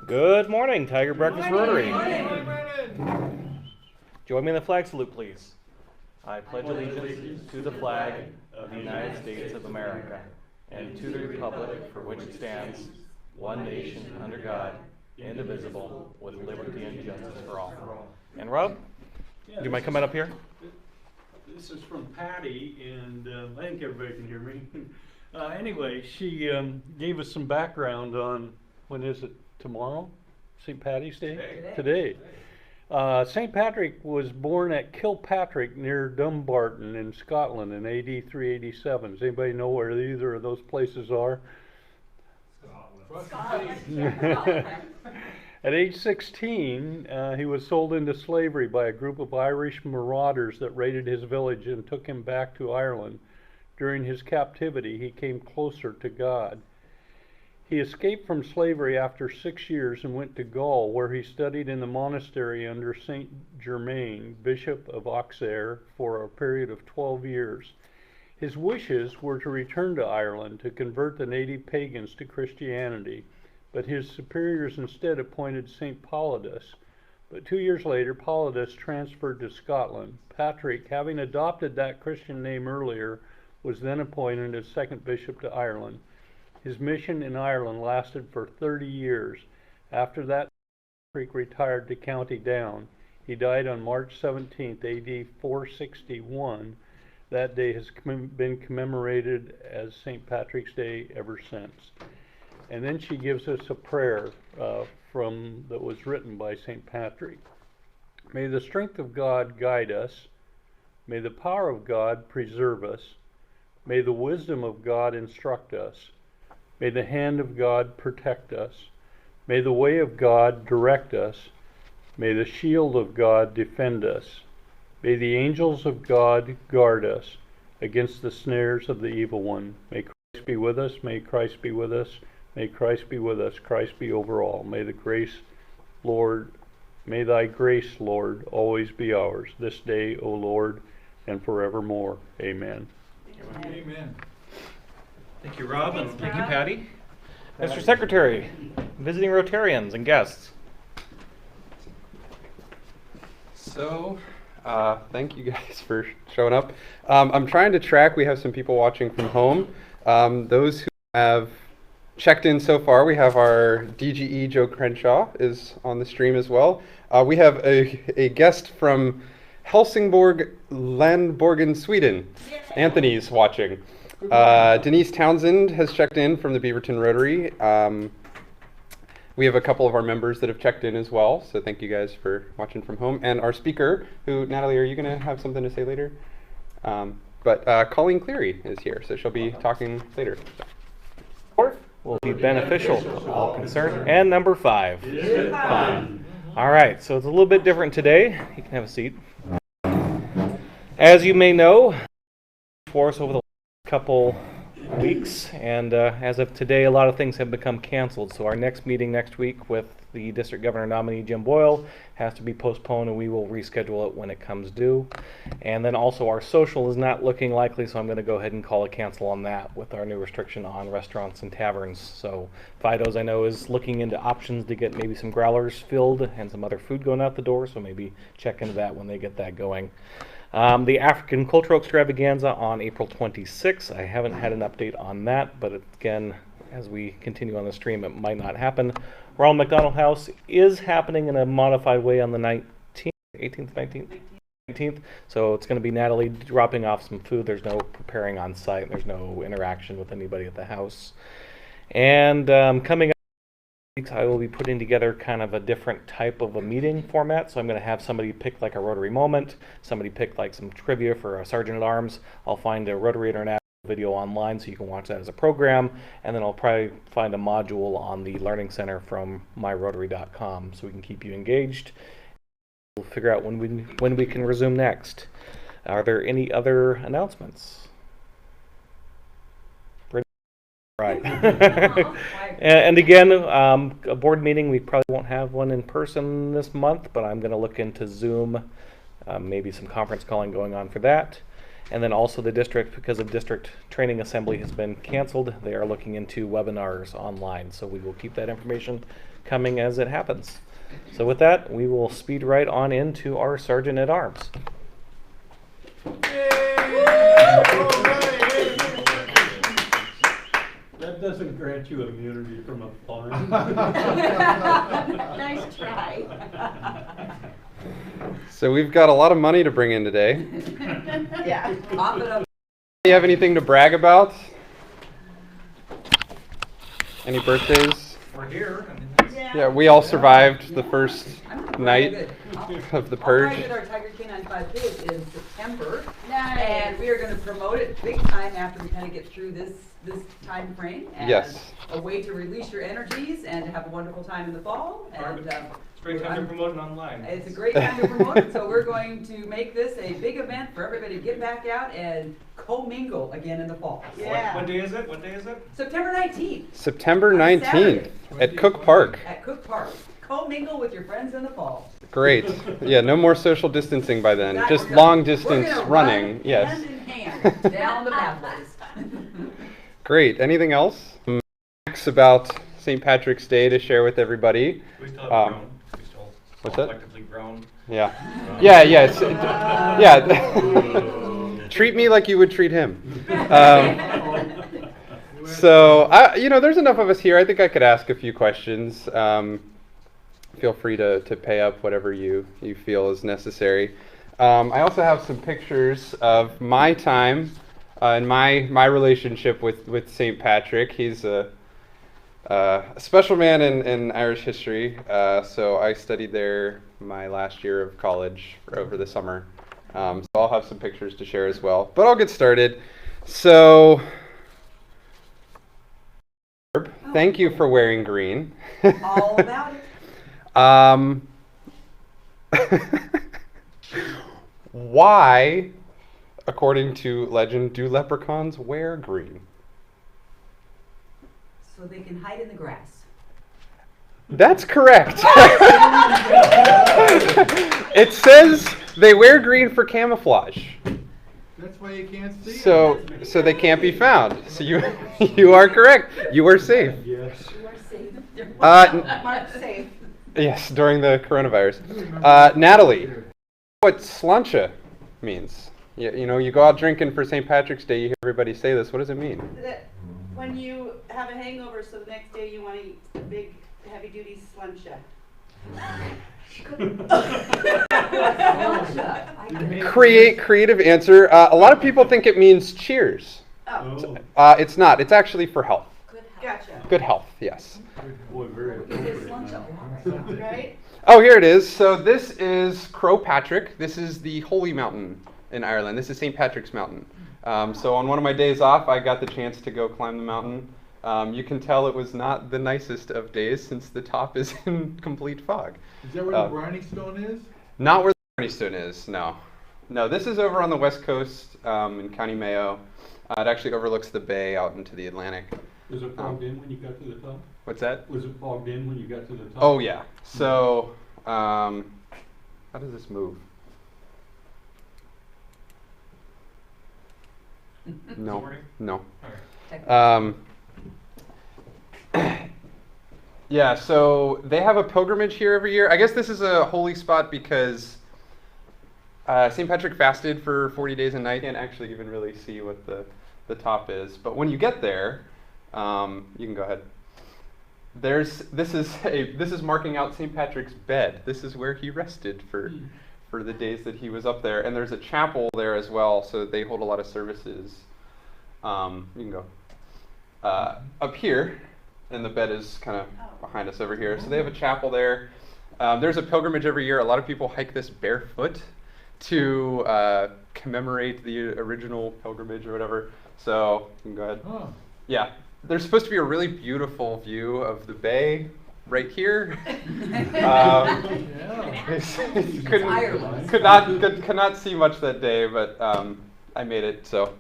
Good morning, Tigard Breakfast Rotary. Join me in the flag salute, please. I pledge allegiance to the flag of the United States of America and to the republic for which it stands, one nation under God, indivisible, with liberty and justice for all. And Rob, do you mind coming up here? This is from Patty, and I think everybody can hear me. Anyway, she gave us some background on, when is it, tomorrow? St. Patty's Day? Today. St. Patrick was born at Kilpatrick near Dumbarton in Scotland in AD 387. Does anybody know where either of those places are? Scotland. At age 16, he was sold into slavery by a group of Irish marauders that raided his village and took him back to Ireland. During his captivity, he came closer to God. He escaped from slavery after 6 years and went to Gaul, where he studied in the monastery under Saint Germain, Bishop of Auxerre, for a period of 12 years. His wishes were to return to Ireland to convert the native pagans to Christianity, but his superiors instead appointed St. Paulidus. But 2 years later, Paulidus transferred to Scotland. Patrick, having adopted that Christian name earlier, was then appointed as second bishop to Ireland. His mission in Ireland lasted for 30 years. After that, Patrick retired to County Down. He died on March 17, AD 461. That day has been commemorated as St. Patrick's Day ever since. And then she gives us a prayer that was written by St. Patrick. May the strength of God guide us. May the power of God preserve us. May the wisdom of God instruct us. May the hand of God protect us. May the way of God direct us. May the shield of God defend us. May the angels of God guard us against the snares of the evil one. May Christ be with us. May Christ be with us. May Christ be with us. Christ be over all. May thy grace, Lord, always be ours. This day, O Lord, and forevermore. Amen. Amen. Thank you, Rob, and thank you, Patty. Mr. Secretary, visiting Rotarians and guests. So, thank you guys for showing up. I'm trying to track. We have some people watching from home. Those who have checked in so far, we have our DGE Joe Crenshaw is on the stream as well. We have a guest from Helsingborg, Landborgen, Sweden. Yay. Anthony's watching. Denise Townsend has checked in from the Beaverton Rotary. We have a couple of our members that have checked in as well, so thank you guys for watching from home. And our speaker, who, Natalie, are you going to have something to say later? But Colleen Cleary is here, so she'll be talking later. Will be beneficial to all concerned. And number 5. All right, so it's a little bit different today. You can have a seat. As you may know, for us over the last couple weeks, and as of today, a lot of things have become canceled. So our next meeting next week with the district governor nominee, Jim Boyle, has to be postponed, and we will reschedule it when it comes due. And then also our social is not looking likely, so I'm going to go ahead and call a cancel on that with our new restriction on restaurants and taverns. So Fido's, I know, is looking into options to get maybe some growlers filled and some other food going out the door, so maybe check into that when they get that going. The African Cultural Extravaganza on April 26th. I haven't had an update on that, but again, as we continue on the stream, it might not happen. Ronald McDonald House is happening in a modified way on the 19th. So it's going to be Natalie dropping off some food. There's no preparing on site. There's no interaction with anybody at the house. And coming up, I will be putting together kind of a different type of a meeting format. So I'm going to have somebody pick like a Rotary moment, somebody pick like some trivia for a Sergeant at Arms. I'll find a Rotary International video online so you can watch that as a program, and then I'll probably find a module on the Learning Center from myrotary.com so we can keep you engaged. We'll figure out when we can resume next. Are there any other announcements? Right. And again, a board meeting, we probably won't have one in person this month, but I'm going to look into Zoom, maybe some conference calling going on for that. And then also the district, because the district training assembly has been canceled, they are looking into webinars online. So we will keep that information coming as it happens. So with that, we will speed right on into our Sergeant at Arms. That doesn't grant you immunity from a fine. Nice try. So we've got a lot of money to bring in today. Yeah. Pop it up. Do you have anything to brag about? Any birthdays? We're here. Yeah, we all survived the first I'm night good. of the I'll purge. brag that our Tiger K-9 5K is in September. Nice. And we are going to promote it big time after we kind of get through this time frame. As Yes. a way to release your energies and to have a wonderful time in the fall. And It's a great time to promote it online. it's a great time to promote it, so we're going to make this a big event for everybody to get back out and co-mingle again in the fall. What day is it? What day is it? September 19th September On 19th Saturday. at Cook Park. at Cook Park. Co-mingle with your friends in the fall. Great. Yeah, no more social distancing by then. That- Just we're gonna- long we're distance gonna running. run Yes. Hand in hand down the pathways. Great. Anything else? Facts about St. Patrick's Day to share with everybody. We still have have grown. grown. We still What's that? collectively grown. Yeah. Yeah, yes. Yeah. Treat me like you would treat him. So, there's enough of us here. I think I could ask a few questions. Feel free to pay up whatever you feel is necessary. I also have some pictures of my time and my relationship with St. Patrick. He's a special man in Irish history. So I studied there my last year of college over the summer. So I'll have some pictures to share as well. But I'll get started. So, thank you for wearing green. All about it. Why, according to legend, do leprechauns wear green? So they can hide in the grass. That's correct. It says they wear green for camouflage. That's why you can't see So they can't be found. So you are correct. You are safe. Yes. You are safe. Mark safe. Yes, during the coronavirus. Natalie, what slancha means? You go out drinking for St. Patrick's Day, you hear everybody say this. What does it mean? That when you have a hangover, so the next day you want to eat a big, heavy-duty slancha. Creative answer. A lot of people think it means cheers. Oh, It's not. It's actually for health. gotcha. Good health, yes. Boy, very appropriate. Right? Oh, here it is. So this is Croagh Patrick. This is the holy mountain in Ireland. This is St. Patrick's Mountain. So on one of my days off, I got the chance to go climb the mountain. You can tell it was not the nicest of days since the top is in complete fog. Is that where the Browning Stone is? Not where the Barney Stone is, no. No, this is over on the west coast in County Mayo. It actually overlooks the bay out into the Atlantic. Was it fogged in when you got to the top? What's that? Was it fogged in when you got to the top? Oh, yeah. So, how does this move? No, Sorry? no. Alright. Yeah, so they have a pilgrimage here every year. I guess this is a holy spot because St. Patrick fasted for 40 days and nights. You can't actually even really see what the top is. But when you get there, you can go ahead. This is marking out St. Patrick's bed. This is where he rested for the days that he was up there. And there's a chapel there as well, so they hold a lot of services. You can go up here, and the bed is kind of behind us over here. So they have a chapel there. There's a pilgrimage every year. A lot of people hike this barefoot to commemorate the original pilgrimage or whatever. So you can go ahead. Oh. Yeah, there's supposed to be a really beautiful view of the bay right here. Yeah. Ireland. Could not see much that day, but I made it. So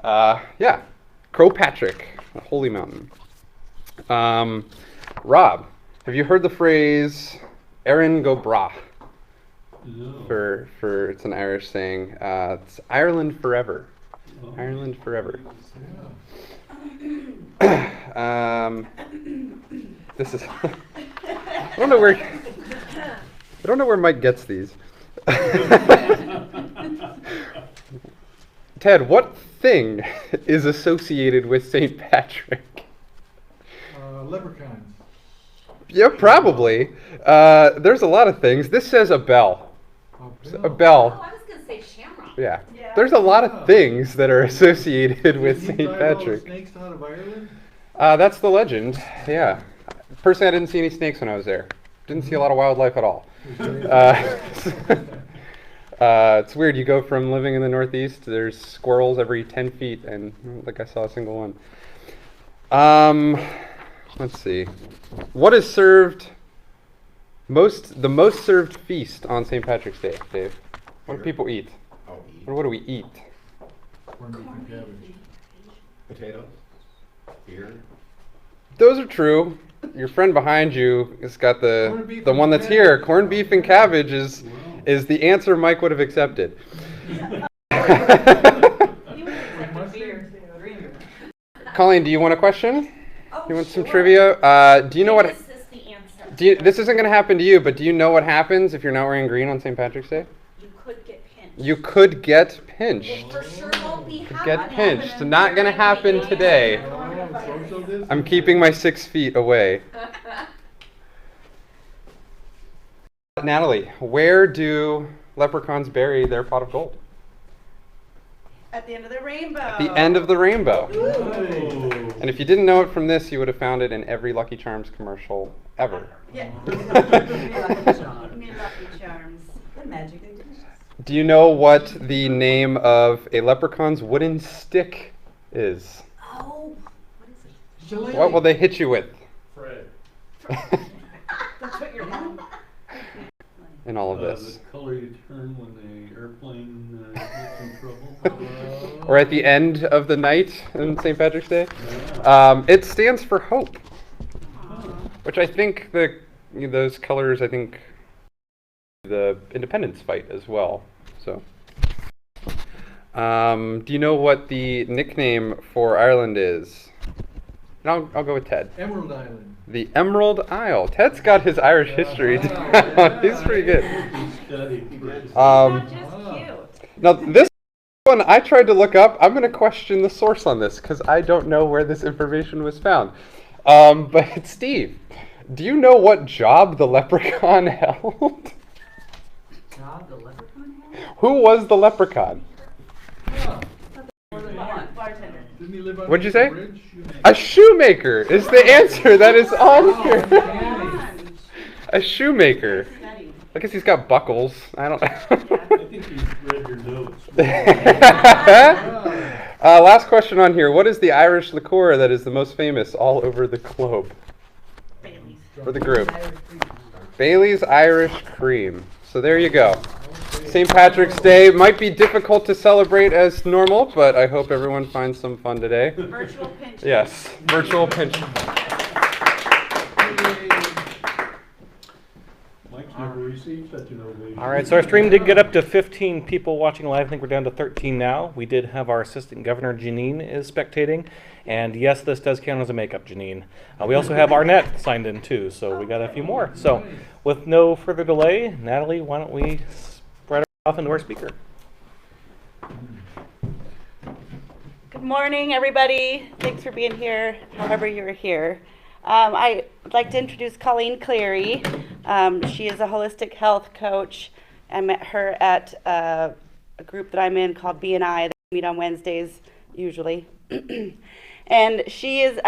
yeah, Croagh Patrick, a holy mountain. Rob, have you heard the phrase "Erin go bragh"? No. for it's an Irish saying. It's Ireland forever. Oh. Ireland forever. This is. I don't know where Mike gets these. Ted, what thing is associated with St. Patrick? Leprechauns. Yeah, probably. There's a lot of things. This says a bell. A Oh, bell. I was gonna say shamrock. Yeah. Yeah. There's a lot of things that are associated with Did St. he drive all the Patrick. snakes out of Ireland? That's the legend. Yeah. Personally, I didn't see any snakes when I was there. Didn't see a lot of wildlife at all. It's weird. You go from living in the Northeast, there's squirrels every 10 feet, and I don't think I saw a single one. Let's see. What is served the most served feast on St. Patrick's Day, Dave? What do people eat? Or what do we eat? Corned beef and cabbage. Potatoes, beer. Those are true. Your friend behind you has got Corned beef the and one that's cabbage. here. Corned beef and cabbage is the answer Mike would have accepted. You would accept a beer too. Colleen, do you want a question? Oh, You want some sure. trivia? Do you know what? This is the answer. This isn't going to happen to you, but do you know what happens if you're not wearing green on St. Patrick's Day? You could get pinched. You could get pinched. It for sure won't be Get happening. pinched. Not going to happen today. Oh, social distance. I'm keeping my 6 feet away. Natalie, where do leprechauns bury their pot of gold? At the end of the rainbow. At the end of the rainbow. Oh. And if you didn't know it from this, you would have found it in every Lucky Charms commercial ever. Yeah. Be Lucky Charms. Me Lucky Charms. They're magically delicious. Do you know what the name of a leprechaun's wooden stick is? Oh, what is it? Shillelagh. What will they hit you with? Fred. That's what your mom. In all of this? The color you turn when the airplane gets in trouble. Or at the end of the night on St. Patrick's Day? Yeah. It stands for hope, Huh. which I think those colors, I think, the independence fight as well. So, do you know what the nickname for Ireland is? And I'll go with Ted. Emerald Island. The Emerald Isle. Ted's got his Irish history down. Yeah. He's pretty good. Study. Not just Wow. cute. Now this one I tried to look up. I'm going to question the source on this because I don't know where this information was found. But Steve, do you know what job the leprechaun held? Job the leprechaun had? Who was the leprechaun? Huh. More than one. Bartender. Didn't he live on What'd you the say? bridge? A shoemaker is the answer that is on here. Candy. A shoemaker. Study. I guess he's got buckles. I don't I think you read your notes. Last question on here. What is the Irish liqueur that is the most famous all over the globe Bailey's. for the group? Irish cream. Bailey's Irish Cream. So there you go. St. Patrick's Day might be difficult to celebrate as normal, but I hope everyone finds some fun today. Virtual pinch. Yes, virtual pinch. Mike's never received such an ovation. All right, so our stream did get up to 15 people watching live. I think we're down to 13 now. We did have our assistant governor, Janine, is spectating. And yes, this does count as a makeup, Janine. We also have Arnett signed in too, so we got a few more. So with no further delay, Natalie, why don't we spread off into our speaker? Good morning, everybody. Thanks for being here, however you're here. I would like to introduce Colleen Cleary. She is a holistic health coach. I met her at a group that I'm in called B&I that we meet on Wednesdays usually. And she is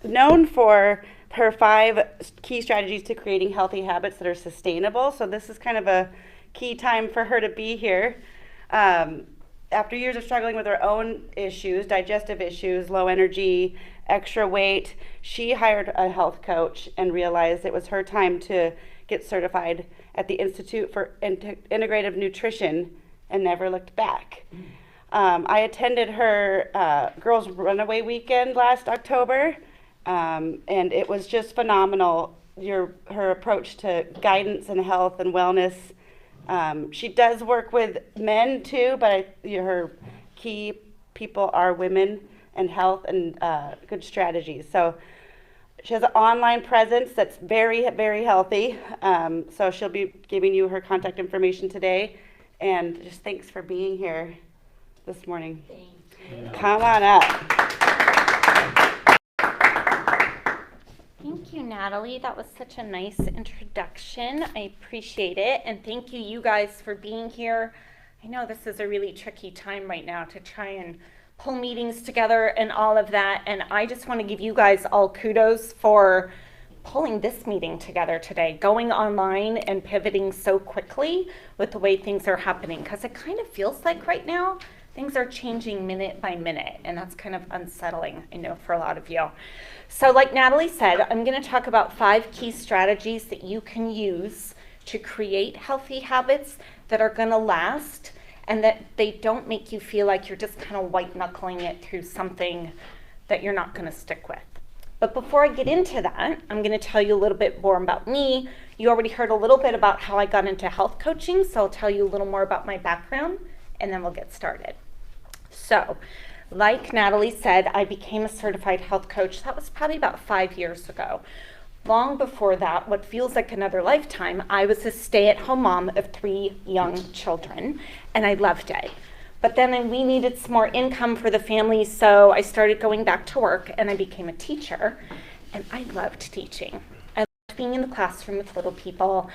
known for her 5 key strategies to creating healthy habits that are sustainable. So this is kind of a key time for her to be here. After years of struggling with her own issues, digestive issues, low energy, extra weight, she hired a health coach and realized it was her time to get certified at the Institute for Integrative Nutrition and never looked back. I attended her Girls Runaway Weekend last October, and it was just phenomenal. Her approach to guidance and health and wellness She does work with men too, but her key people are women and health and good strategies. So she has an online presence that's very, very healthy. So she'll be giving you her contact information today. And just thanks for being here this morning. Come on up. Thank you, Natalie. That was such a nice introduction. I appreciate it. And thank you, you guys, for being here. I know this is a really tricky time right now to try and pull meetings together and all of that. And I just want to give you guys all kudos for pulling this meeting together today, going online and pivoting so quickly with the way things are happening. Because it kind of feels like right now, things are changing minute by minute, and that's kind of unsettling, I know, for a lot of you. So like Natalie said, I'm going to talk about 5 key strategies that you can use to create healthy habits that are going to last and that they don't make you feel like you're just kind of white knuckling it through something that you're not going to stick with. But before I get into that, I'm going to tell you a little bit more about me. You already heard a little bit about how I got into health coaching, so I'll tell you a little more about my background, and then we'll get started. So, like Natalie said, I became a certified health coach. That was probably about 5 years ago. Long before that, what feels like another lifetime, I was a stay-at-home mom of 3 young children, and I loved it. But then we needed some more income for the family, so I started going back to work, and I became a teacher, and I loved teaching. I loved being in the classroom with little people.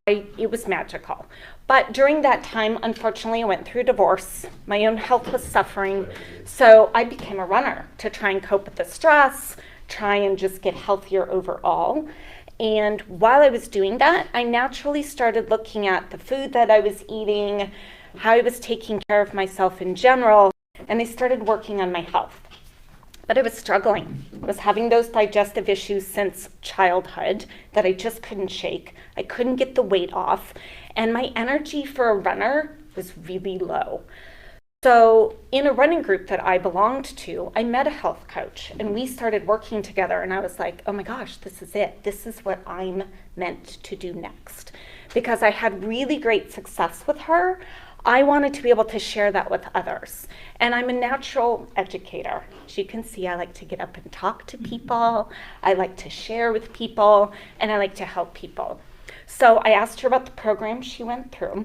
It was magical. But during that time, unfortunately, I went through a divorce. My own health was suffering, so I became a runner to try and cope with the stress, try and just get healthier overall. And while I was doing that, I naturally started looking at the food that I was eating, how I was taking care of myself in general, and I started working on my health. But I was struggling. I was having those digestive issues since childhood that I just couldn't shake. I couldn't get the weight off, and my energy for a runner was really low. So in a running group that I belonged to, I met a health coach, and we started working together, and I was like, oh my gosh, this is it. This is what I'm meant to do next. Because I had really great success with her, I wanted to be able to share that with others. And I'm a natural educator. As you can see, I like to get up and talk to people. I like to share with people, and I like to help people. So I asked her about the program she went through.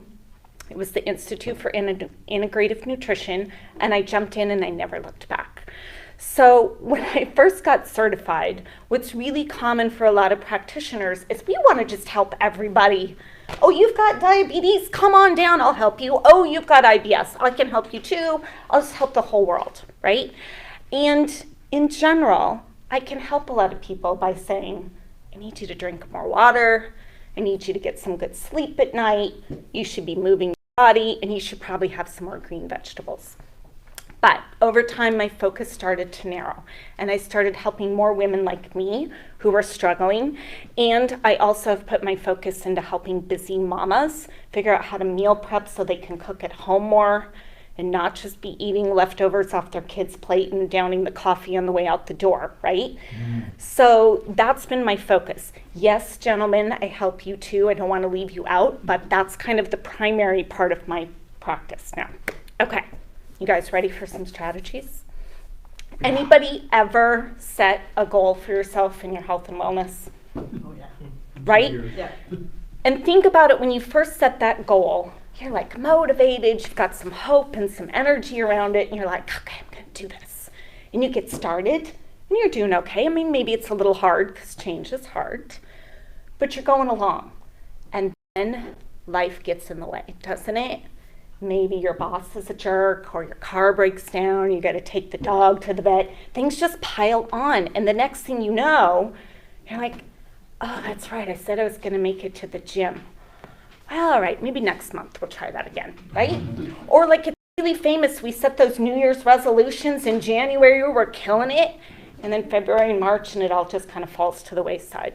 It was the Institute for Integrative Nutrition, and I jumped in and I never looked back. So when I first got certified, what's really common for a lot of practitioners is we want to just help everybody. Oh, you've got diabetes? Come on down, I'll help you. Oh, you've got IBS? I can help you too. I'll just help the whole world, right? And in general, I can help a lot of people by saying, I need you to drink more water. I need you to get some good sleep at night. You should be moving your body, and you should probably have some more green vegetables. But over time, my focus started to narrow, and I started helping more women like me who were struggling. And I also have put my focus into helping busy mamas figure out how to meal prep so they can cook at home more and not just be eating leftovers off their kids' plate and downing the coffee on the way out the door, right? So that's been my focus. Yes, gentlemen, I help you too. I don't want to leave you out, but that's kind of the primary part of my practice now. Okay. You guys ready for some strategies? Anybody ever set a goal for yourself in your health and wellness? Oh, yeah. Right? Yeah. And think about it, when you first set that goal, you're like motivated, you've got some hope and some energy around it, and you're like, okay, I'm gonna do this. And you get started, and you're doing okay. I mean, maybe it's a little hard because change is hard, but you're going along. And then life gets in the way, doesn't it? Maybe your boss is a jerk, or your car breaks down, you gotta take the dog to the vet. Things just pile on, and the next thing you know, you're like, oh, that's right, I said I was gonna make it to the gym. Well, all right, maybe next month we'll try that again, right? Or like it's really famous, we set those New Year's resolutions in January, we're killing it, and then February and March, and it all just kind of falls to the wayside.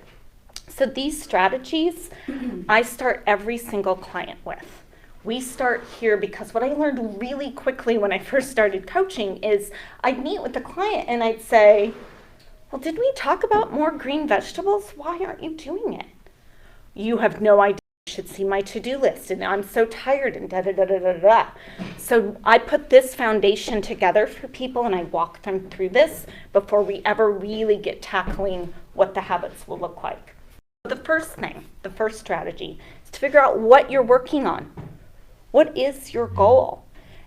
So these strategies, I start every single client with. We start here because what I learned really quickly when I first started coaching is I'd meet with the client and I'd say, well, did we talk about more green vegetables? Why aren't you doing it? You have no idea. should see my to-do list, and I'm so tired, and da-da-da-da-da-da. So I put this foundation together for people, and I walk them through this before we ever really get tackling what the habits will look like. The first thing, the first strategy, is to figure out what you're working on. What is your goal?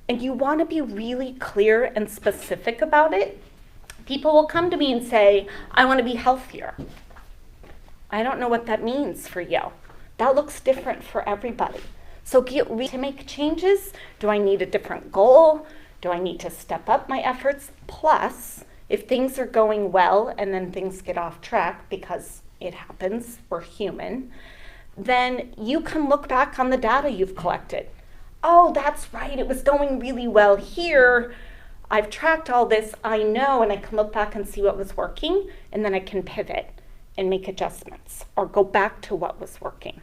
And you want to be really clear and specific about it. People will come to me and say, I want to be healthier. I don't know what that means for you. That looks different for everybody. So get ready to make changes. Do I need a different goal? Do I need to step up my efforts? Plus, if things are going well and then things get off track, because it happens, we're human, then you can look back on the data you've collected. Oh, that's right, it was going really well here. I've tracked all this, I know, and I can look back and see what was working, and then I can pivot and make adjustments or go back to what was working.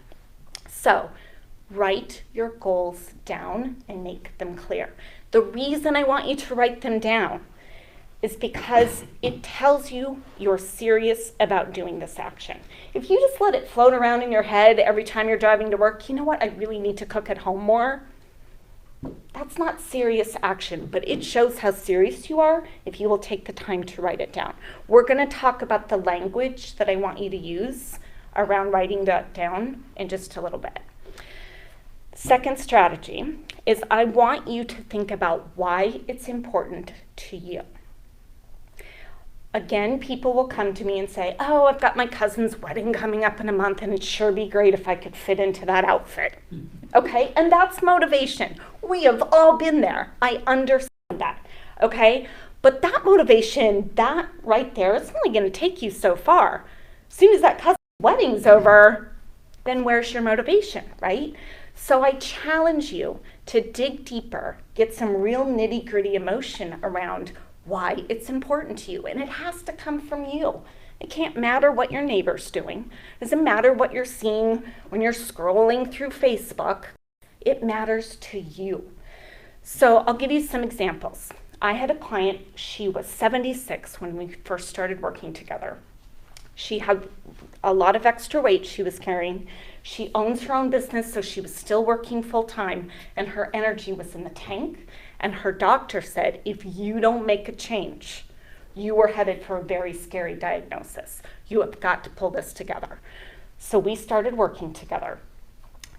So write your goals down and make them clear. The reason I want you to write them down is because it tells you you're serious about doing this action. If you just let it float around in your head every time you're driving to work, you know what, I really need to cook at home more. That's not serious action, but it shows how serious you are if you will take the time to write it down. We're going to talk about the language that I want you to use around writing that down in just a little bit. Second strategy is I want you to think about why it's important to you. Again, people will come to me and say, oh, I've got my cousin's wedding coming up in a month and it'd sure be great if I could fit into that outfit. Okay, and that's motivation. We have all been there. I understand that, okay? But that motivation, that right there, it's only gonna take you so far. As soon as that cousin's wedding's over, then where's your motivation, right? So I challenge you to dig deeper, get some real nitty-gritty emotion around why it's important to you, and it has to come from you. It can't matter what your neighbor's doing. It doesn't matter what you're seeing when you're scrolling through Facebook. It matters to you. So I'll give you some examples. I had a client, she was 76 when we first started working together. She had a lot of extra weight she was carrying. She owns her own business, so she was still working full time, and her energy was in the tank. And her doctor said, if you don't make a change, you are headed for a very scary diagnosis. You have got to pull this together. So we started working together.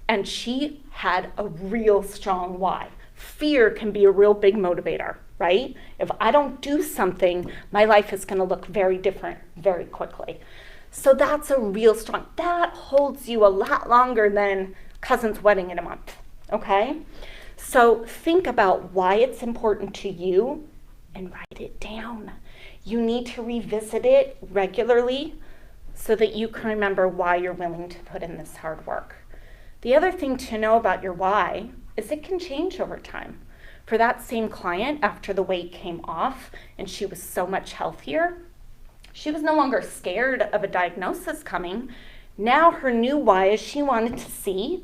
And she had a real strong why. Fear can be a real big motivator, right? If I don't do something, my life is going to look very different very quickly. So that's a real strong, that holds you a lot longer than cousin's wedding in a month, okay? So think about why it's important to you and write it down. You need to revisit it regularly so that you can remember why you're willing to put in this hard work. The other thing to know about your why is it can change over time. For that same client, after the weight came off and she was so much healthier, she was no longer scared of a diagnosis coming. Now her new why is she wanted to see,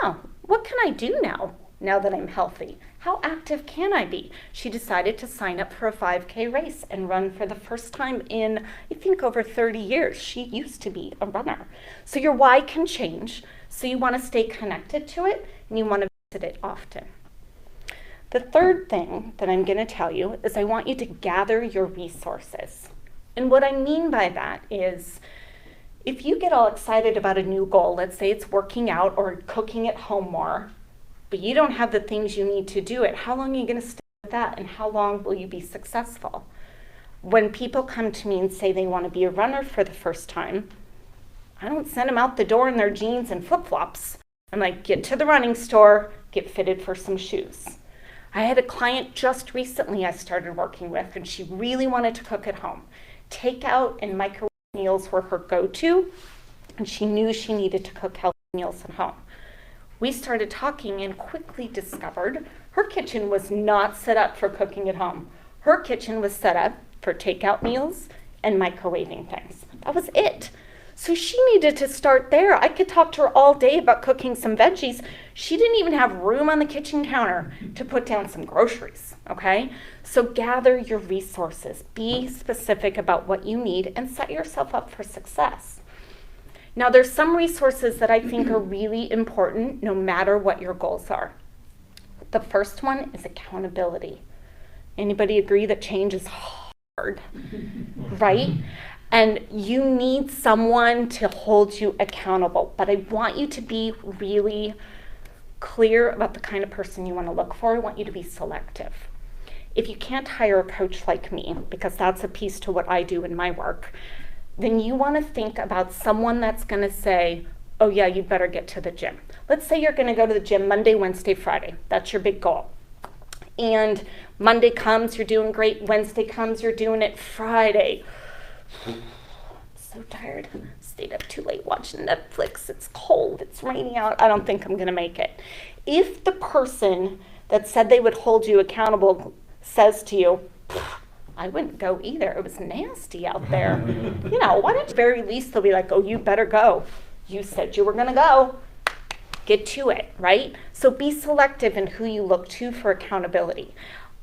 oh, what can I do now that I'm healthy? How active can I be? She decided to sign up for a 5K race and run for the first time in, I think, over 30 years. She used to be a runner. So your why can change. So you want to stay connected to it and you want to visit it often. The third thing that I'm going to tell you is I want you to gather your resources. And what I mean by that is if you get all excited about a new goal, let's say it's working out or cooking at home more, but you don't have the things you need to do it, how long are you going to stay with that and how long will you be successful? When people come to me and say they want to be a runner for the first time, I don't send them out the door in their jeans and flip-flops. I'm like, get to the running store, get fitted for some shoes. I had a client just recently I started working with, and she really wanted to cook at home. Takeout and microwave meals were her go-to, and she knew she needed to cook healthy meals at home. We started talking and quickly discovered her kitchen was not set up for cooking at home. Her kitchen was set up for takeout meals and microwaving things. That was it. So she needed to start there. I could talk to her all day about cooking some veggies. She didn't even have room on the kitchen counter to put down some groceries, okay? So gather your resources. Be specific about what you need and set yourself up for success. Now, there's some resources that I think are really important no matter what your goals are. The first one is accountability. Anybody agree that change is hard, right? And you need someone to hold you accountable. But I want you to be really clear about the kind of person you want to look for. I want you to be selective. If you can't hire a coach like me, because that's a piece to what I do in my work, then you want to think about someone that's going to say, oh yeah, you better get to the gym. Let's say you're going to go to the gym Monday, Wednesday, Friday. That's your big goal. And Monday comes, you're doing great. Wednesday comes, you're doing it. Friday, I'm so tired. Stayed up too late watching Netflix. It's cold. It's raining out. I don't think I'm going to make it. If the person that said they would hold you accountable says to you, I wouldn't go either. It was nasty out there. Why don't you, at the very least, they'll be like, oh, you better go. You said you were going to go. Get to it, right? So be selective in who you look to for accountability.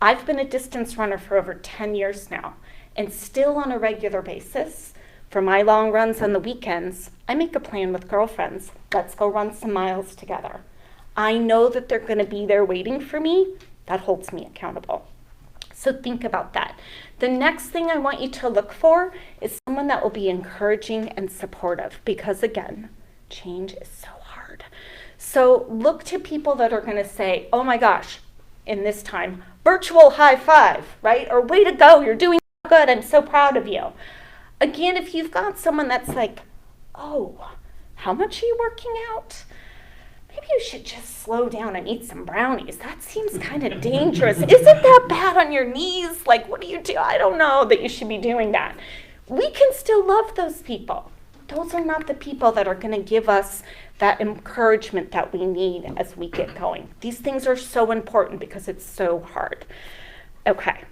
I've been a distance runner for over 10 years now, and still on a regular basis, for my long runs on the weekends, I make a plan with girlfriends. Let's go run some miles together. I know that they're going to be there waiting for me. That holds me accountable. So think about that. The next thing I want you to look for is someone that will be encouraging and supportive, because again, change is so hard. So look to people that are going to say, oh my gosh, in this time, virtual high five, right? Or way to go, you're doing so good, I'm so proud of you. Again, if you've got someone that's like, oh, how much are you working out? Maybe you should just slow down and eat some brownies. That seems kind of dangerous. Isn't that bad on your knees? Like, what do you do? I don't know that you should be doing that. We can still love those people. Those are not the people that are going to give us that encouragement that we need as we get going. These things are so important because it's so hard. Okay,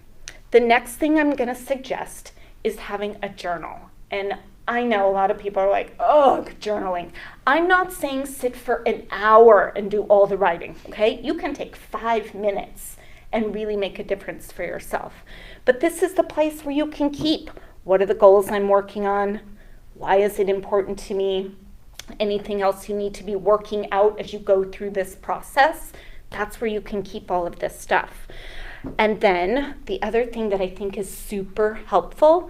the next thing I'm going to suggest is having a journal. And I know a lot of people are like, oh, journaling. I'm not saying sit for an hour and do all the writing, okay? You can take 5 minutes and really make a difference for yourself. But this is the place where you can keep, what are the goals I'm working on? Why is it important to me? Anything else you need to be working out as you go through this process? That's where you can keep all of this stuff. And then the other thing that I think is super helpful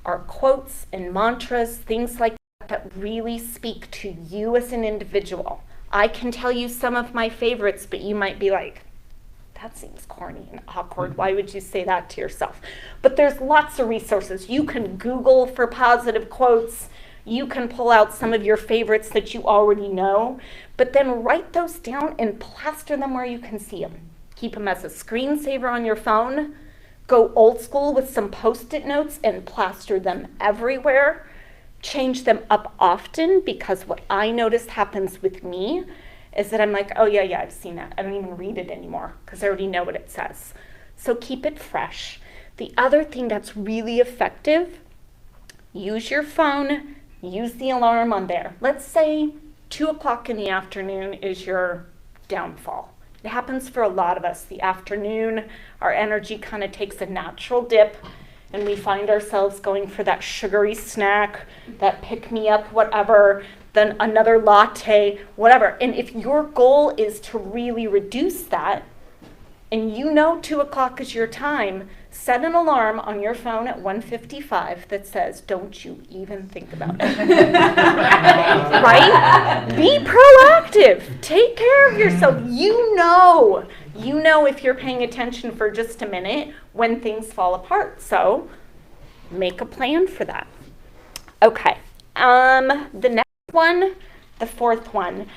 are quotes and mantras, things like that really speak to you as an individual. I can tell you some of my favorites, but you might be like, that seems corny and awkward. Why would you say that to yourself? But there's lots of resources. You can Google for positive quotes. You can pull out some of your favorites that you already know, but then write those down and plaster them where you can see them. Keep them as a screensaver on your phone. Go old school with some Post-it notes and plaster them everywhere. Change them up often, because what I noticed happens with me is that I'm like, oh yeah, I've seen that. I don't even read it anymore because I already know what it says. So keep it fresh. The other thing that's really effective, use your phone, use the alarm on there. Let's say 2 o'clock in the afternoon is your downfall. It happens for a lot of us. The afternoon, our energy kind of takes a natural dip, and we find ourselves going for that sugary snack, that pick-me-up, whatever, then another latte, whatever. And if your goal is to really reduce that, and you know 2 o'clock is your time, set an alarm on your phone at 1:55 that says, don't you even think about it. Right? Be proactive. Take care of yourself. You know if you're paying attention for just a minute when things fall apart. So make a plan for that. Okay. The next one, the fourth one.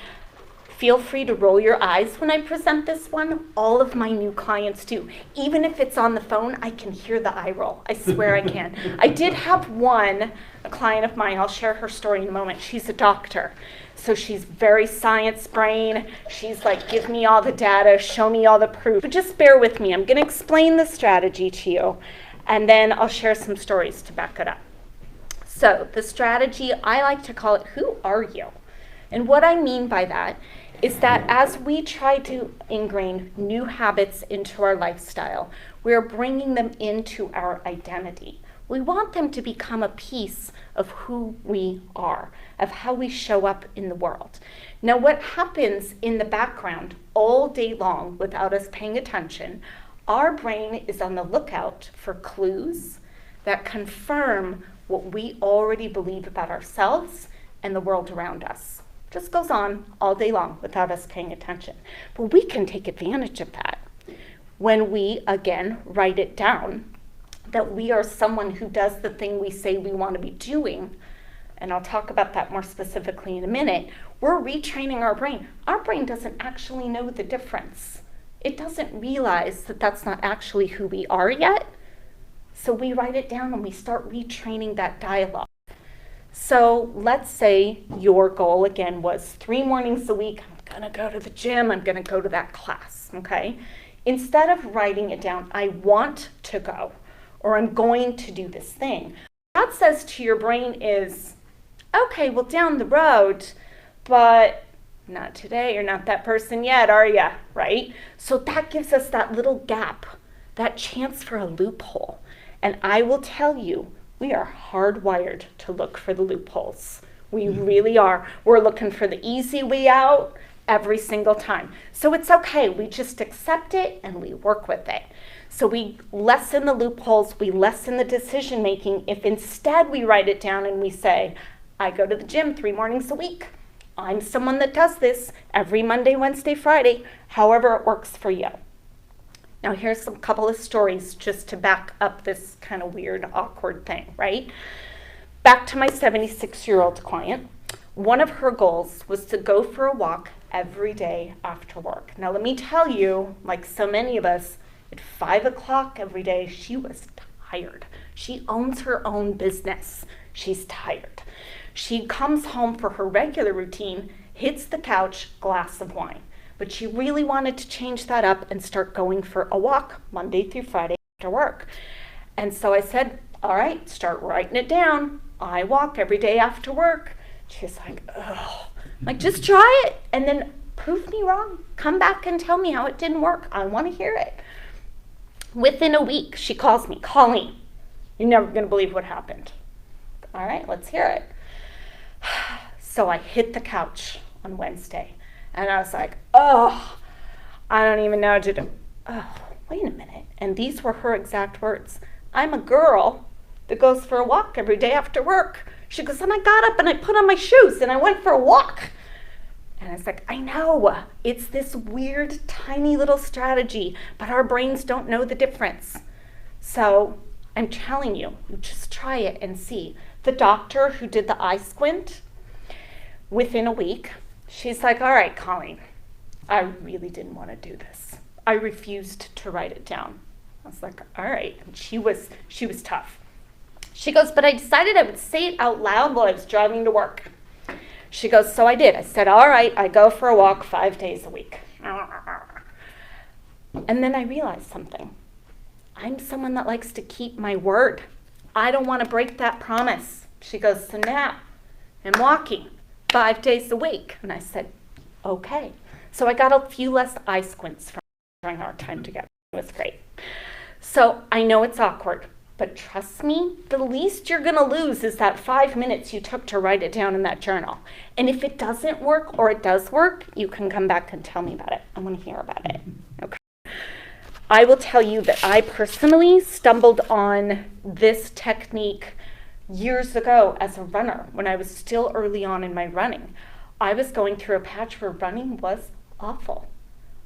Feel free to roll your eyes when I present this one. All of my new clients do. Even if it's on the phone, I can hear the eye roll. I swear I can. I did have one, a client of mine, I'll share her story in a moment. She's a doctor. So she's very science brain. She's like, give me all the data, show me all the proof. But just bear with me. I'm going to explain the strategy to you, and then I'll share some stories to back it up. So the strategy, I like to call it, who are you? And what I mean by that is that as we try to ingrain new habits into our lifestyle, we're bringing them into our identity. We want them to become a piece of who we are, of how we show up in the world. Now, what happens in the background all day long without us paying attention, our brain is on the lookout for clues that confirm what we already believe about ourselves and the world around us. Just goes on all day long without us paying attention. But we can take advantage of that when we, again, write it down, that we are someone who does the thing we say we want to be doing. And I'll talk about that more specifically in a minute. We're retraining our brain. Our brain doesn't actually know the difference. It doesn't realize that that's not actually who we are yet. So we write it down and we start retraining that dialogue. So let's say your goal again was 3 mornings a week. I'm gonna go to the gym, I'm gonna go to that class, okay? Instead of writing it down, I want to go, or I'm going to do this thing. What that says to your brain is, okay, well down the road, but not today, you're not that person yet, are ya, right? So that gives us that little gap, that chance for a loophole. And I will tell you, we are hardwired to look for the loopholes. We really are. We're looking for the easy way out every single time. So it's okay. We just accept it and we work with it. So we lessen the loopholes. We lessen the decision making if instead we write it down and we say, I go to the gym 3 mornings a week. I'm someone that does this every Monday, Wednesday, Friday, however it works for you. Now here's a couple of stories just to back up this kind of weird, awkward thing, right? Back to my 76-year-old client. One of her goals was to go for a walk every day after work. Now let me tell you, like so many of us, at 5 o'clock every day, she was tired. She owns her own business. She's tired. She comes home for her regular routine, hits the couch, glass of wine. But she really wanted to change that up and start going for a walk Monday through Friday after work. And so I said, all right, start writing it down. I walk every day after work. She's like, oh, I'm like, just try it and then prove me wrong. Come back and tell me how it didn't work. I want to hear it. Within a week, she calls me, Colleen, you're never going to believe what happened. All right, let's hear it. So I hit the couch on Wednesday. And I was like, oh, I don't even know what to do. Oh, wait a minute. And these were her exact words. I'm a girl that goes for a walk every day after work. She goes, and I got up and I put on my shoes and I went for a walk. And I was like, I know. It's this weird, tiny little strategy, but our brains don't know the difference. So I'm telling you, just try it and see. The doctor who did the eye squint, within a week, she's like, all right, Colleen, I really didn't want to do this. I refused to write it down. I was like, all right. And she was tough. She goes, but I decided I would say it out loud while I was driving to work. She goes, so I did. I said, all right, I go for a walk 5 days a week. And then I realized something. I'm someone that likes to keep my word. I don't want to break that promise. She goes, so now I'm walking 5 days a week. And I said, okay. So I got a few less eye squints during our time together. It was great. So I know it's awkward, but trust me, the least you're going to lose is that 5 minutes you took to write it down in that journal. And if it doesn't work or it does work, you can come back and tell me about it. I want to hear about it. Okay. I will tell you that I personally stumbled on this technique years ago as a runner when I was still early on in my running. I was going through a patch where running was awful.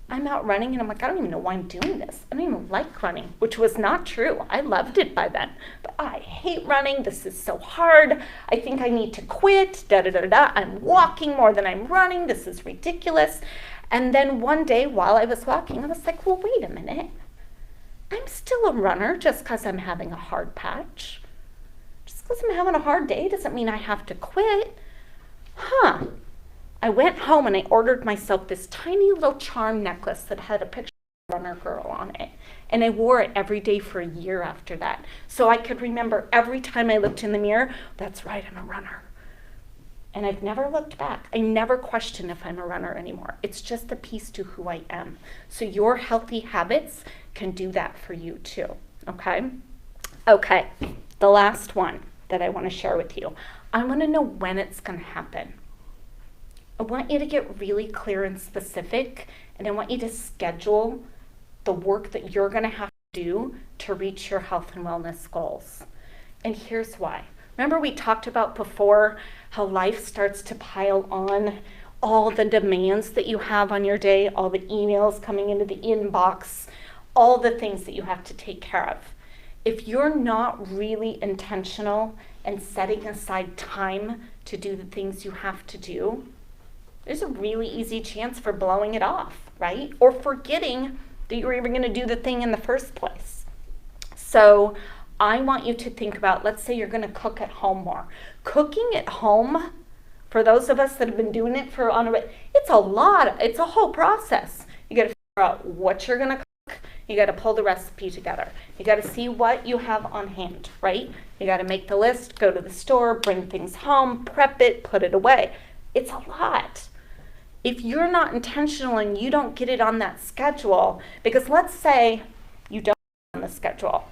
I'm out running and I'm like, I don't even know why I'm doing this. I don't even like running, which was not true. I loved it by then, but I hate running. This is so hard. I think I need to quit, I'm walking more than I'm running. This is ridiculous. And then one day while I was walking, I was like, well, wait a minute. I'm still a runner just because I'm having a hard patch. Just because I'm having a hard day doesn't mean I have to quit. I went home and I ordered myself this tiny little charm necklace that had a picture of a runner girl on it. And I wore it every day for a year after that. So I could remember every time I looked in the mirror, that's right, I'm a runner. And I've never looked back. I never question if I'm a runner anymore. It's just a piece to who I am. So your healthy habits can do that for you too, okay? Okay, The last one that I want to share with you. I want to know when it's going to happen. I want you to get really clear and specific, and I want you to schedule the work that you're going to have to do to reach your health and wellness goals. And here's why. Remember we talked about before how life starts to pile on, all the demands that you have on your day, all the emails coming into the inbox, all the things that you have to take care of. If you're not really intentional and setting aside time to do the things you have to do, there's a really easy chance for blowing it off, right? Or forgetting that you were even going to do the thing in the first place. So I want you to think about, let's say you're going to cook at home more. Cooking at home, for those of us that have been doing it for on a bit, it's a whole process. You got to figure out what you're going to cook. You got to pull the recipe together. You got to see what you have on hand, right? You got to make the list, go to the store, bring things home, prep it, put it away. It's a lot. If you're not intentional and you don't get it on that schedule, because let's say you don't on the schedule,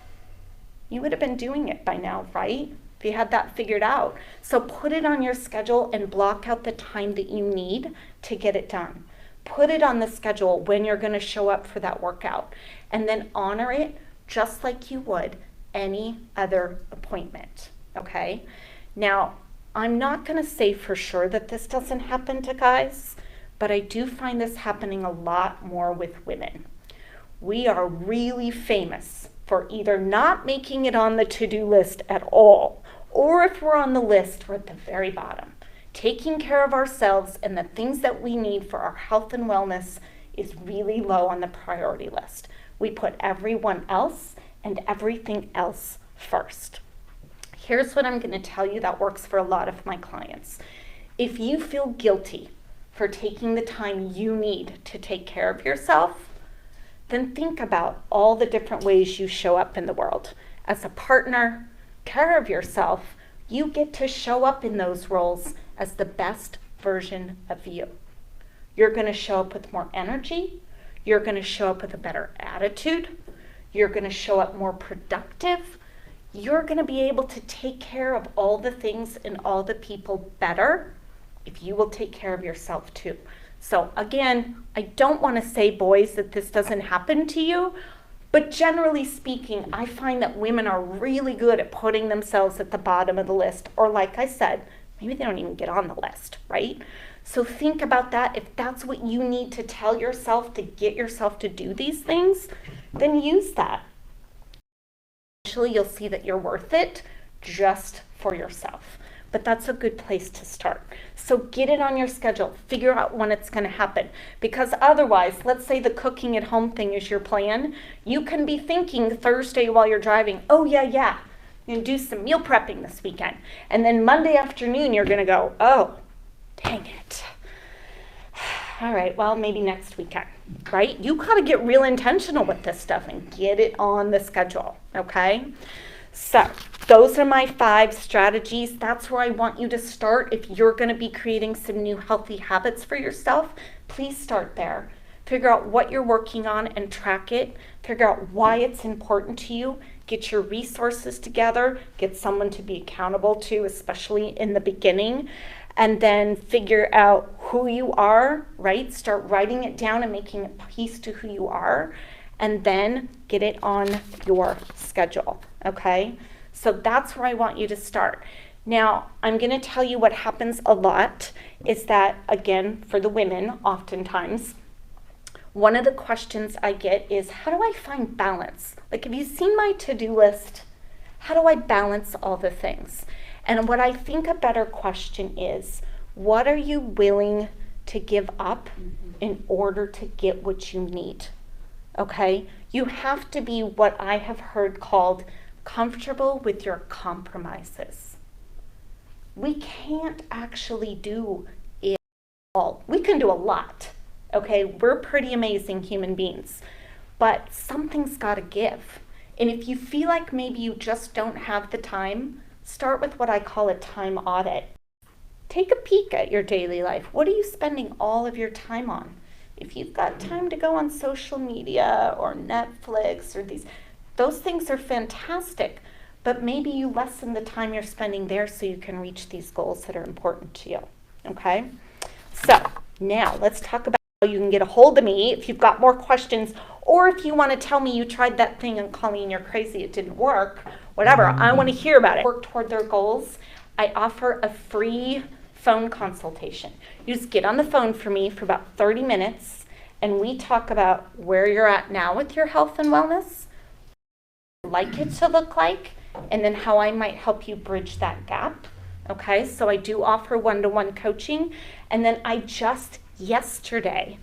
you would have been doing it by now, right? If you had that figured out. So put it on your schedule and block out the time that you need to get it done. Put it on the schedule when you're going to show up for that workout, and then honor it just like you would any other appointment, okay? Now, I'm not going to say for sure that this doesn't happen to guys, but I do find this happening a lot more with women. We are really famous for either not making it on the to-do list at all, or if we're on the list, we're at the very bottom. Taking care of ourselves and the things that we need for our health and wellness is really low on the priority list. We put everyone else and everything else first. Here's what I'm going to tell you that works for a lot of my clients. If you feel guilty for taking the time you need to take care of yourself, then think about all the different ways you show up in the world. As a partner, care of yourself, you get to show up in those roles as the best version of you. You're going to show up with more energy. You're going to show up with a better attitude. You're going to show up more productive. You're going to be able to take care of all the things and all the people better if you will take care of yourself too. So again, I don't want to say, boys, that this doesn't happen to you, but generally speaking, I find that women are really good at putting themselves at the bottom of the list, or like I said, maybe they don't even get on the list, right? So think about that. If that's what you need to tell yourself to get yourself to do these things, then use that. Eventually, you'll see that you're worth it just for yourself. But that's a good place to start. So get it on your schedule. Figure out when it's going to happen. Because otherwise, let's say the cooking at home thing is your plan. You can be thinking Thursday while you're driving, oh yeah, you're going to do some meal prepping this weekend. And then Monday afternoon, you're going to go, oh, dang it. All right, well, maybe next weekend, right? You got to get real intentional with this stuff and get it on the schedule, okay? So those are my 5 strategies. That's where I want you to start. If you're going to be creating some new healthy habits for yourself, please start there. Figure out what you're working on and track it. Figure out why it's important to you. Get your resources together. Get someone to be accountable to, especially in the beginning. And then figure out who you are, right? Start writing it down and making it a piece to who you are. And then get it on your schedule, okay? So that's where I want you to start. Now, I'm going to tell you what happens a lot is that, again, for the women, oftentimes, one of the questions I get is, how do I find balance? Like, have you seen my to-do list? How do I balance all the things? And what I think a better question is, what are you willing to give up in order to get what you need? Okay, you have to be what I have heard called comfortable with your compromises. We can't actually do it all. We can do a lot, okay? We're pretty amazing human beings, but something's got to give. And if you feel like maybe you just don't have the time, start with what I call a time audit. Take a peek at your daily life. What are you spending all of your time on? If you've got time to go on social media or Netflix or those things are fantastic. but maybe you lessen the time you're spending there so you can reach these goals that are important to you. Okay? So now let's talk about how you can get a hold of me if you've got more questions, or if you want to tell me you tried that thing and Colleen, you're crazy, it didn't work, whatever. I want to hear about it. Work toward their goals. I offer a free phone consultation. You just get on the phone for me for about 30 minutes and we talk about where you're at now with your health and wellness, like it to look like, and then how I might help you bridge that gap. Okay, so I do offer one-to-one coaching. And then I just yesterday,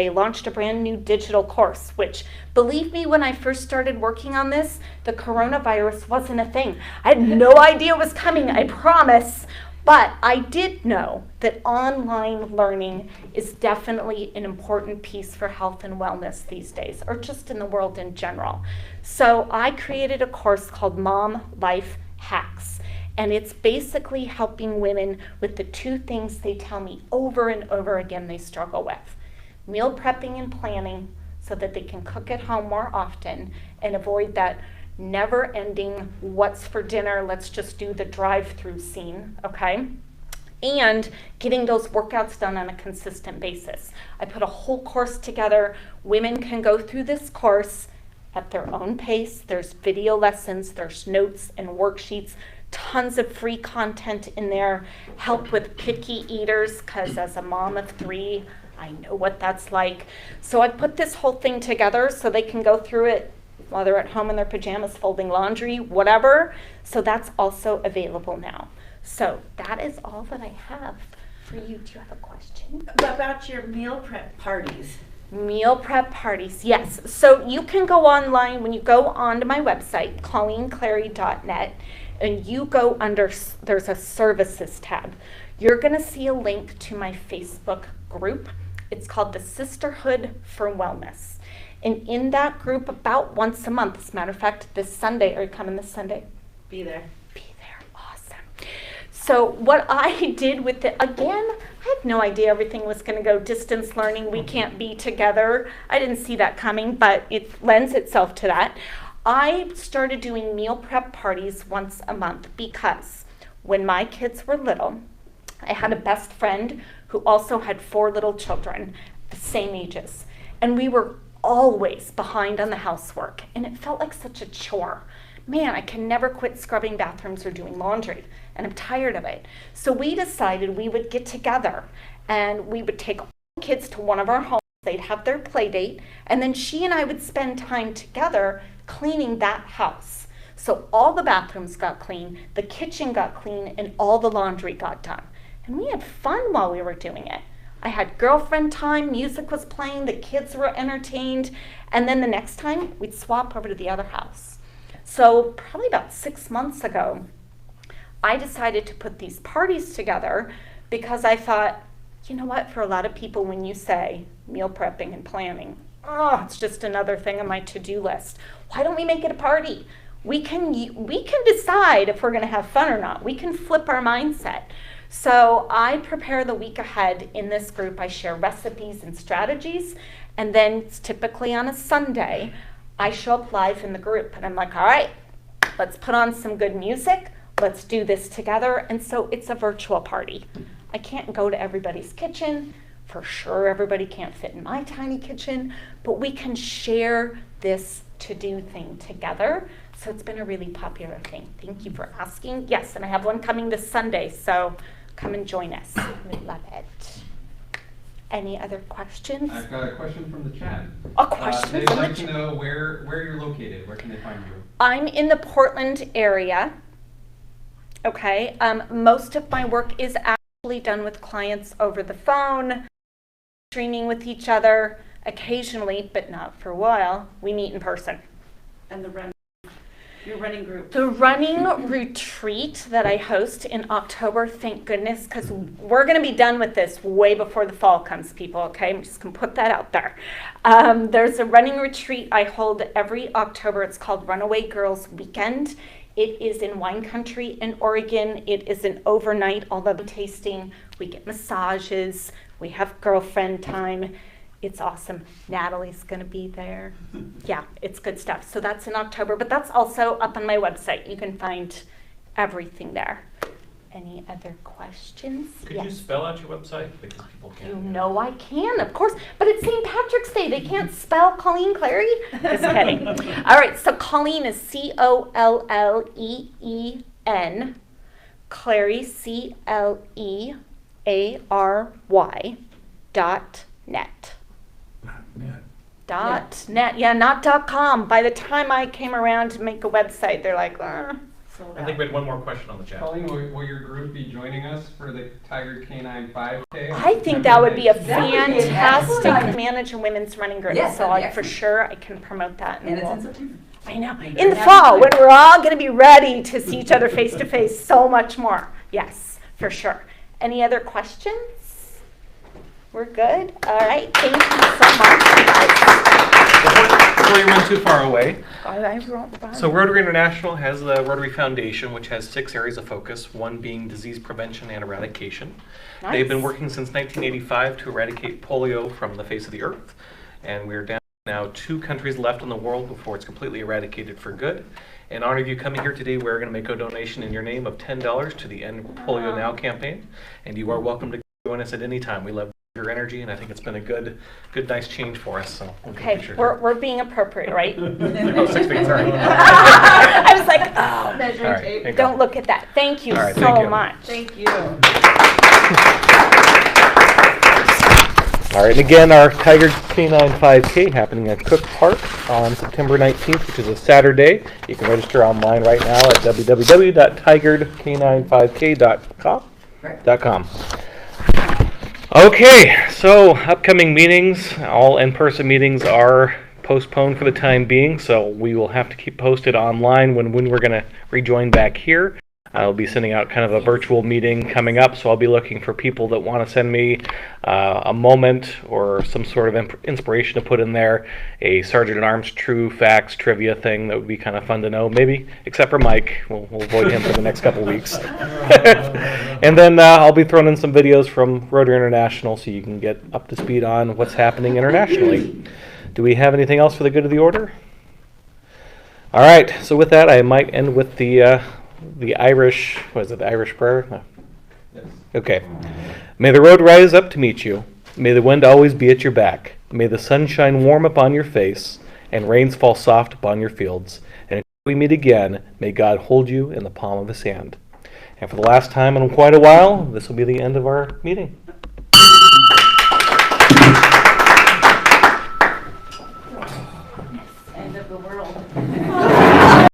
launched a brand new digital course, which, believe me, when I first started working on this, the coronavirus wasn't a thing. I had no idea it was coming, I promise. But I did know that online learning is definitely an important piece for health and wellness these days, or just in the world in general. So I created a course called Mom Life Hacks. And it's basically helping women with the two things they tell me over and over again they struggle with. Meal prepping and planning so that they can cook at home more often and avoid that never-ending what's for dinner, let's just do the drive-through scene, okay? And getting those workouts done on a consistent basis. I put a whole course together. Women can go through this course at their own pace. There's video lessons, there's notes and worksheets, tons of free content in there, help with picky eaters, because as a mom of 3, I know what that's like. So I put this whole thing together so they can go through it while they're at home in their pajamas, folding laundry, whatever. So that's also available now. So that is all that I have for you. Do you have a question? About your meal prep parties. Meal prep parties, yes. So you can go online when you go onto my website, ColleenClary.net, and you go under, there's a services tab. You're gonna see a link to my Facebook group. It's called the Sisterhood for Wellness. And in that group, about once a month, as a matter of fact, this Sunday, are you coming this Sunday? Be there. Be there, awesome. So what I did with it, again, I had no idea everything was gonna go distance learning, we can't be together. I didn't see that coming, but it lends itself to that. I started doing meal prep parties once a month because when my kids were little, I had a best friend who also had 4 little children, the same ages. And we were always behind on the housework, and it felt like such a chore. Man, I can never quit scrubbing bathrooms or doing laundry, and I'm tired of it. So we decided we would get together, and we would take all the kids to one of our homes. They'd have their play date, and then she and I would spend time together cleaning that house. So all the bathrooms got clean, the kitchen got clean, and all the laundry got done. And we had fun while we were doing it. I had girlfriend time, music was playing, the kids were entertained, and then the next time we'd swap over to the other house. So probably about 6 months ago, I decided to put these parties together because I thought, you know what, for a lot of people when you say meal prepping and planning, oh, it's just another thing on my to-do list. Why don't we make it a party? We can decide if we're gonna have fun or not. We can flip our mindset. So I prepare the week ahead in this group. I share recipes and strategies, and then it's typically on a Sunday, I show up live in the group, and I'm like, all right, let's put on some good music, let's do this together, and so it's a virtual party. I can't go to everybody's kitchen. For sure, everybody can't fit in my tiny kitchen, but we can share this to-do thing together. So it's been a really popular thing. Thank you for asking. Yes, and I have one coming this Sunday, so come and join us. We love it. Any other questions? I've got a question from the chat. A question They'd from the like to chat. know where you're located. Where can they find you? I'm in the Portland area. Okay, most of my work is actually done with clients over the phone, streaming with each other occasionally, but not for a while. We meet in person. And your running group. The running retreat that I host in October, thank goodness, because we're going to be done with this way before the fall comes, people, okay? I'm just going to put that out there. There's a running retreat I hold every October. It's called Runaway Girls Weekend. It is in wine country in Oregon. It is an overnight, all the tasting. We get massages. We have girlfriend time. It's awesome. Natalie's going to be there. Yeah, it's good stuff. So that's in October, but that's also up on my website. You can find everything there. Any other questions? Could Yes. you spell out your website? Because people can't. You know I can, of course. But it's St. Patrick's Day. They can't spell Colleen Clary? Just kidding. All right, so Colleen is Colleen. Clary, CLEARY.net. .net, yeah, not .com. By the time I came around to make a website, they're like, sold I out. think we had one more question on the chat. Colleen, will your group be joining us for the Tigard K9 5K? I think that would be a That would be an fantastic excellent- manage a women's running group. Yes, So that'd be for excellent. sure I can promote that. And it's we'll- in September. I know. Very In the happy fall, to when do it. we're all going to be ready to see each other face to face so much more. Yes, for sure. Any other questions? We're good? All right. Thank you so much, guys. Before you run too far away, I wrote down. so Rotary International has the Rotary Foundation, which has 6 areas of focus, one being disease prevention and eradication. They've been Nice. working since 1985 to eradicate polio from the face of the earth, and we're down now 2 countries left in the world before it's completely eradicated for good. In honor of you coming here today, we're going to make a donation in your name of $10 to the End Polio Now campaign, and you are welcome to join us at any time. We love your energy, and I think it's been a good, nice change for us. So we'll Okay, be sure. we're being appropriate, right? Oh, 6 feet, sorry. I was like, oh, Measuring All right, tape. there you go. don't look at that. Thank you All right, so thank you. much. Thank you. All right, and again, our Tigard K9 5K happening at Cook Park on September 19th, which is a Saturday. You can register online right now at www.tigardk95k.com. Okay, so upcoming meetings, all in-person meetings are postponed for the time being, so we will have to keep posted online when we're going to rejoin back here. I'll be sending out kind of a virtual meeting coming up, so I'll be looking for people that want to send me a moment or some sort of inspiration to put in there, a Sergeant at Arms true facts trivia thing that would be kind of fun to know, maybe, except for Mike. We'll avoid him for the next couple weeks. And then I'll be throwing in some videos from Rotary International so you can get up to speed on what's happening internationally. Do we have anything else for the good of the order? All right, so with that, I might end with the Irish, what is it, the Irish prayer? No. Yes. Okay. May the road rise up to meet you. May the wind always be at your back. May the sun shine warm upon your face, and rains fall soft upon your fields. And until we meet again, may God hold you in the palm of his hand. And for the last time in quite a while, this will be the end of our meeting.